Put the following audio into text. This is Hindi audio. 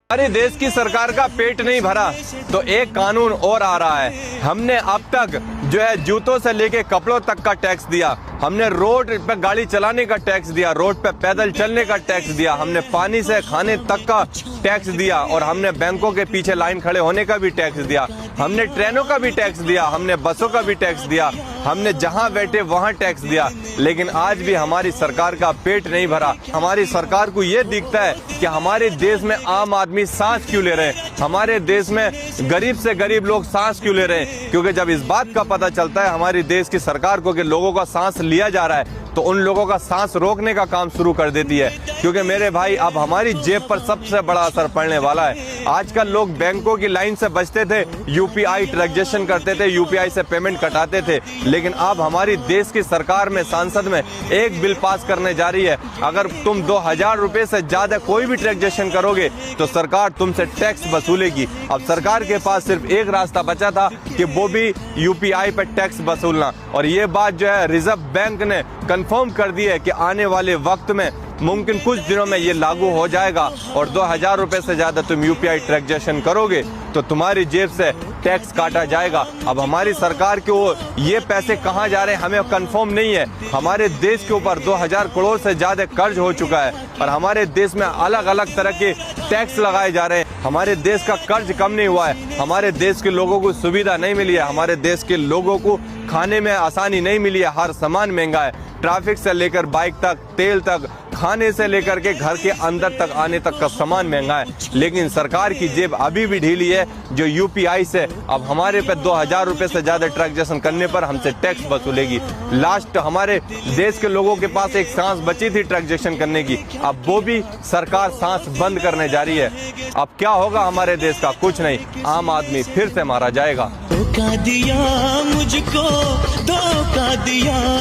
हमारे देश की सरकार का पेट नहीं भरा तो एक कानून और आ रहा है। हमने अब तक जो है जूतों से लेके कपड़ों तक का टैक्स दिया, हमने रोड पे गाड़ी चलाने का टैक्स दिया, रोड पे पैदल चलने का टैक्स दिया, हमने पानी से खाने तक का टैक्स दिया और हमने बैंकों के पीछे लाइन खड़े होने का भी टैक्स दिया, हमने ट्रेनों का भी टैक्स दिया, हमने बसों का भी टैक्स दिया, हमने जहां बैठे वहां टैक्स दिया। लेकिन आज भी हमारी सरकार का पेट नहीं भरा। हमारी सरकार को ये दिखता है कि हमारे देश में आम आदमी सांस क्यों ले रहे हैं, हमारे देश में गरीब से गरीब लोग सांस क्यों ले रहे हैं। क्योंकि जब इस बात का पता चलता है हमारी देश की सरकार को कि लोगों का सांस लिया जा रहा है तो उन लोगों का सांस रोकने का काम शुरू कर देती है। क्योंकि मेरे भाई अब हमारी जेब पर सबसे बड़ा असर पड़ने वाला है। आजकल लोग बैंकों की लाइन से बचते थे, यूपीआई ट्रांजैक्शन करते थे, यूपीआई से पेमेंट कटाते थे, लेकिन अब हमारी देश की सरकार में संसद में एक बिल पास करने जा रही है। अगर तुम 2000 रुपए से ज्यादा कोई भी ट्रांजैक्शन करोगे तो सरकार तुमसे टैक्स वसूलेगी। अब सरकार के पास सिर्फ एक रास्ता बचा था कि वो भी यूपीआई पर टैक्स वसूलना, और ये बात जो है रिजर्व बैंक ने कंफर्म कर दी है कि आने वाले वक्त में मुमकिन कुछ दिनों में ये लागू हो जाएगा और 2000 रुपए से ज्यादा तुम यूपीआई ट्रांजैक्शन करोगे तो तुम्हारी जेब से टैक्स काटा जाएगा। अब हमारी सरकार के वो ये पैसे कहाँ जा रहे हैं हमें कंफर्म नहीं है। हमारे देश के ऊपर 2000 करोड़ से ज्यादा कर्ज हो चुका है और हमारे देश में अलग अलग तरह के टैक्स लगाए जा रहे हैं। हमारे देश का कर्ज कम नहीं हुआ है, हमारे देश के लोगों को सुविधा नहीं मिली है, हमारे देश के लोगों को खाने में आसानी नहीं मिली है, हर सामान महंगा है, ट्रैफिक से लेकर बाइक तक, तेल तक, खाने से लेकर के घर के अंदर तक आने तक का सामान महंगा है। लेकिन सरकार की जेब अभी भी ढीली है जो यूपीआई से अब हमारे पे 2000 रुपए से ज्यादा ट्रांजैक्शन करने पर हमसे टैक्स वसूलेगी। लास्ट हमारे देश के लोगों के पास एक सांस बची थी ट्रांजैक्शन करने की, अब वो भी सरकार सांस बंद करने जा रही है। अब क्या होगा हमारे देश का? कुछ नहीं, आम आदमी फिर से मारा जाएगा। धोखा दिया मुझको, धोखा दिया।